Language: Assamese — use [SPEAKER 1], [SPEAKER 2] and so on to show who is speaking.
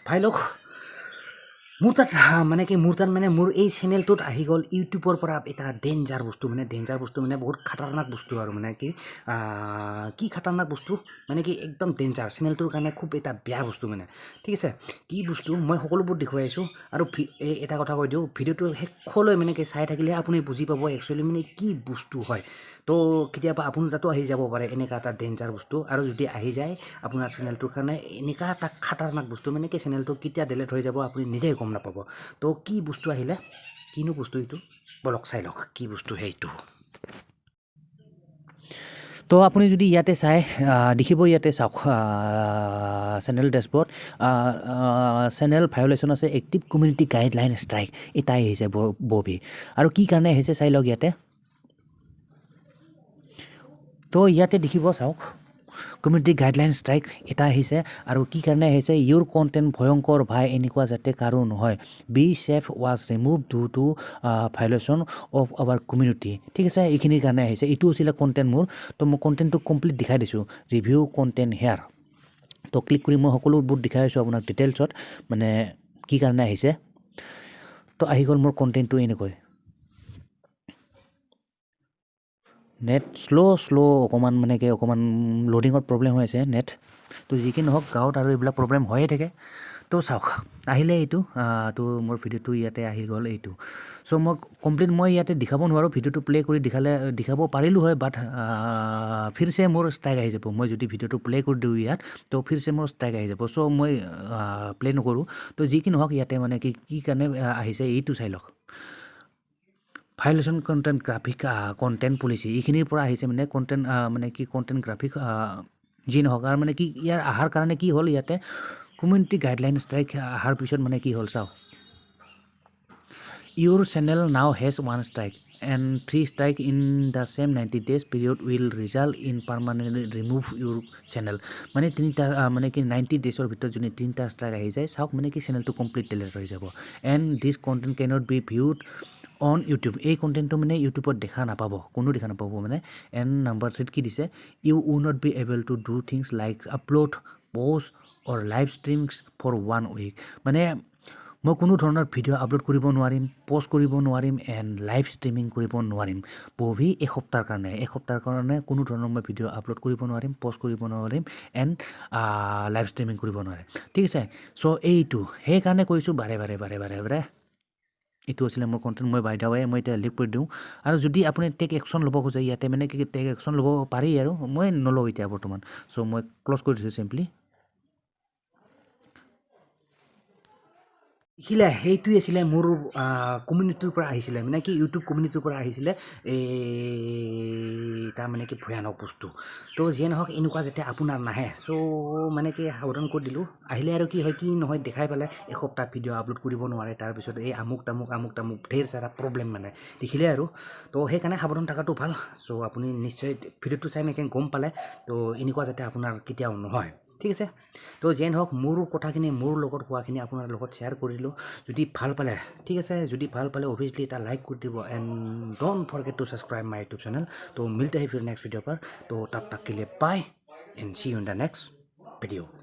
[SPEAKER 1] ভাই লোক মোৰ তাত মানে মোৰ এই চেনেলটোত আহি গ'ল ইউটিউবৰ পৰা এটা ডেঞ্জাৰ বস্তু মানে বহুত খাতাৰনাক বস্তু আৰু মানে কি খাতাৰনাক বস্তু মানে কি একদম ডেঞ্জাৰ চেনেলটোৰ কাৰণে খুব এটা বেয়া বস্তু মানে ঠিক আছে কি বস্তু মই সকলোবোৰ দেখুৱাই আছোঁ আৰু এটা কথা কৈ দিওঁ ভিডিঅ'টো শেষলৈ মানে কি চাই থাকিলে আপুনি বুজি পাব একচুৱেলি মানে কি বস্তু হয় তো কেতিয়াবা আপোনাৰ তাতো আহি যাব পাৰে এনেকুৱা এটা ডেঞ্জাৰ বস্তু আৰু যদি আহি যায় আপোনাৰ চেনেলটোৰ কাৰণে এনেকুৱা এটা খাতাৰনাক বস্তু মানে কি চেনেলটো কেতিয়া ডিলিট হৈ যাব আপুনি নিজেই গম নাপাব তো কি বস্তু আহিলে কিনো বস্তু এইটো বলক চাই লওক কি বস্তু সেইটো তো আপুনি যদি ইয়াতে চাই দেখিব ইয়াতে চাওক চেনেল ডেছবৰ্ড চেনেল ভায়োলেশ্যন আছে এক্টিভ কমিউনিটি গাইডলাইন ষ্ট্ৰাইক এটাই আহিছে ববি আৰু কি কাৰণে আহিছে চাই লওক ইয়াতে তো ইয়াতে দেখিব চাওক কমিউনিটি গাইডলাইন ষ্ট্ৰাইক এটা আহিছে আৰু কি কাৰণে আহিছে ইউৰ কণ্টেণ্ট ভয়ংকৰ ভাই এনেকুৱা যাতে কাৰো নহয় be safe was remove due to violation of our community ঠিক আছে এইখিনিৰ কাৰণে আহিছে এইটো আছিলে কণ্টেণ্ট মোৰ তো মই কণ্টেণ্টটো কমপ্লিট দেখাই দিছোঁ ৰিভিউ কণ্টেণ্ট হেয়াৰ তো ক্লিক কৰি মই সকলোবোৰ দেখাই আছোঁ আপোনাক ডিটেইলছত মানে কি কাৰণে আহিছে তো আহি গ'ল মোৰ কণ্টেণ্টটো এনেকৈ নেট শ্ল' অকণমান মানে কি অকণমান লোডিঙত প্ৰব্লেম হৈ আছে নেট তো যি কি নহওক গাঁৱত আৰু এইবিলাক প্ৰব্লেম হৈয়ে থাকে তো চাওক আহিলে এইটো তো মোৰ ভিডিঅ'টো ইয়াতে আহি গ'ল এইটো চ' মই ইয়াতে দেখাব নোৱাৰোঁ ভিডিঅ'টো প্লে' কৰি দেখাব পাৰিলোঁ হয় বাট ফিৰছে মোৰ ষ্ট্ৰাইক আহি যাব মই যদি ভিডিঅ'টো প্লে' কৰি দিওঁ ইয়াত তো ফিৰছে মোৰ ষ্ট্ৰাইক আহি যাব চ' মই প্লে' নকৰোঁ তো যি কি নহওক ইয়াতে মানে কি কাৰণে আহিছে এইটো চাই লওক ভায়োলেশ্যন কণ্টেণ্ট গ্ৰাফিক কণ্টেণ্ট পলিচি এইখিনিৰ পৰা আহিছে মানে কণ্টেণ্ট মানে কি কণ্টেণ্ট গ্ৰাফিক যি নহওক আৰু মানে কি ইয়াৰ অহাৰ কাৰণে কি হ'ল ইয়াতে কমিউনিটি গাইডলাইন ষ্ট্ৰাইক অহাৰ পিছত মানে কি হ'ল চাওক your channel now has one strike and 3 strike in the same 90 days period will result in permanently remove your channel মানে তিনিটা মানে কি 90 ডেজৰ ভিতৰত যদি তিনিটা ষ্ট্ৰাইক আহি যায় চাওক মানে কি চেনেলটো কমপ্লিট ডিলিট হৈ যাব and this content cannot be viewed on YouTube এই কণ্টেণ্টটো মানে ইউটিউবত দেখা নাপাব কোনো দেখা নাপাব মানে এণ্ড নাম্বাৰ 3 কি দিছে you will not be able to do things like upload post or live streams for 1 week মানে মই কোনো ধৰণৰ ভিডিঅ' আপলোড কৰিব নোৱাৰিম প'ষ্ট কৰিব নোৱাৰিম এণ্ড লাইভ ষ্ট্ৰীমিং কৰিব নোৱাৰিম বহি এসপ্তাহৰ কাৰণে কোনো ধৰণৰ মই ভিডিঅ' আপলোড কৰিব নোৱাৰিম প'ষ্ট কৰিব নোৱাৰিম এণ্ড লাইভ ষ্ট্ৰীমিং কৰিব নোৱাৰিম ঠিক আছে চ' এইটো সেইকাৰণে কৈছোঁ বাৰে এইটো আছিলে মোৰ কণ্টেণ্ট মই বাই দা ৱে মই এতিয়া লিভ কৰি দিওঁ আৰু যদি আপুনি টেক একশ্যন ল'ব খোজে ইয়াতে মানে কি টেক একশ্যন ল'ব পাৰি আৰু মই নলওঁ এতিয়া বৰ্তমান চ' মই ক্ল'জ কৰি দিছোঁ চিম্পলি দেখিলে সেইটোৱে আছিলে মোৰ কমিউনিটিৰ পৰা আহিছিলে মানে কি ইউটিউব কমিউনিটিৰ পৰা আহিছিলে তাৰ মানে কি ভয়ানক বস্তু তো যিয়ে নহওক এনেকুৱা যাতে আপোনাৰ নাহে চ' মানে কি সাৱধান কৰি দিলোঁ আহিলে আৰু কি হয় কি নহয় দেখাই পেলাই এসপ্তাহ ভিডিঅ' আপলোড কৰিব নোৱাৰে তাৰপিছত এই আমুক তামুক ঢেৰ চাৰা প্ৰব্লেম মানে দেখিলে আৰু তো সেইকাৰণে সাৱধান থকাটো ভাল চ' আপুনি নিশ্চয় ভিডিঅ'টো চাই এনেকৈ গম পালে তো এনেকুৱা যাতে আপোনাৰ কেতিয়াও নহয় ঠিক আছে তো যেন হওক মোৰ কথাখিনি মোৰ লগত হোৱাখিনি আপোনাৰ লগত শ্বেয়াৰ কৰিলোঁ যদি ভাল পালে ঠিক আছে যদি ভাল পালে অভিয়াছলি এটা লাইক কৰি দিব and don't forget two subscribe my YouTube channel তো মিলতে হি ফিर नेक्स्ट वीडियो पर तो तब तक के लिए bye and see you in the next video